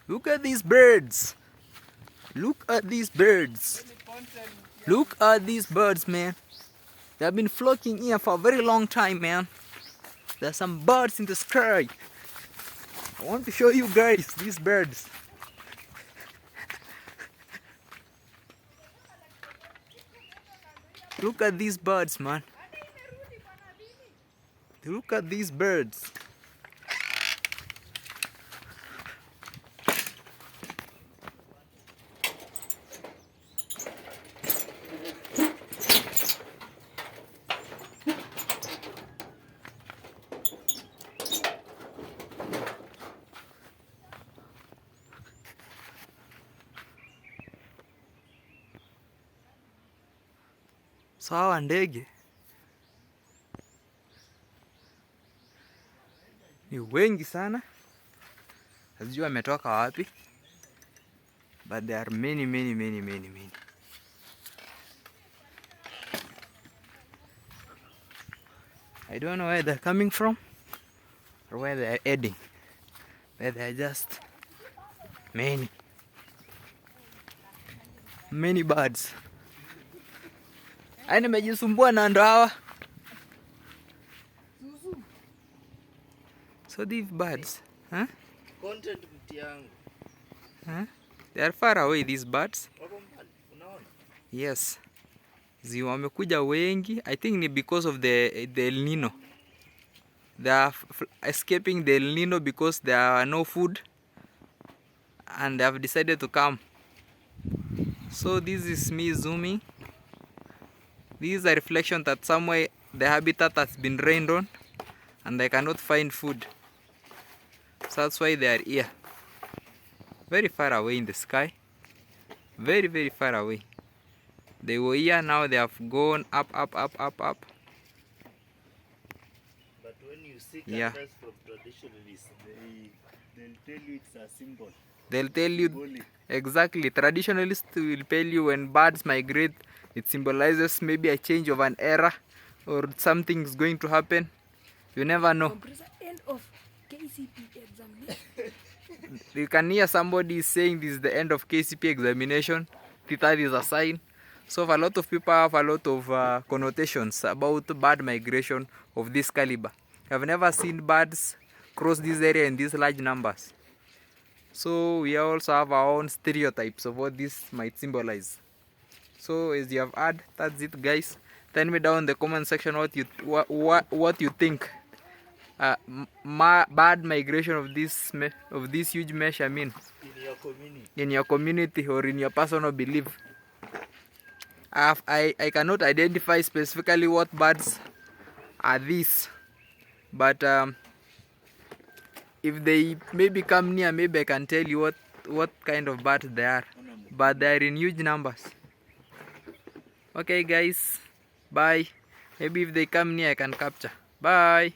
Look at these birds. Look at these birds. Look at these birds, man. They have been flocking here for a very long time, man. There's some birds in the sky. I want to show you guys these birds. Look at these birds, man. Look at these birds. So hawa ndege ni wengi sana, sijui wametoka wapi, but there are many. I don't know where they're coming from or where they're heading, but they're just many birds. Ai, nimejisumbua na ndo hawa. So these birds, huh? Content mtiangu. Huh? They are far away, these birds. Yes. Wamekuja wengi. I think ni because of the El Nino. They are escaping the El Nino because there are no food, and they have decided to come. So this is me zooming. This is a reflection that somewhere the habitat has been rained on and they cannot find food. So that's why they are here. Very far away in the sky. Very far away. They were here, now they have gone up. But when you see cameras from traditionalists, they'll tell you it's a symbol. They'll tell you exactly. Traditionalists will tell you when birds migrate, it symbolizes maybe a change of an era or something is going to happen. You never know. End of KCP examination. You can hear somebody saying this is the end of KCP examination. That is a sign. So a lot of people have a lot of connotations about bird migration of this caliber. I've never seen birds cross this area in these large numbers. So we also have our own stereotypes of what this might symbolize. So as you have heard, that's it, guys. Tell me down in the comment section what you think bird migration of this huge measure means in your community or in your personal belief. I cannot identify specifically what birds are these, but if they maybe come near, maybe I can tell you what kind of birds they are, but they are in huge numbers. Okay guys, bye. Maybe if they come near I can capture. Bye.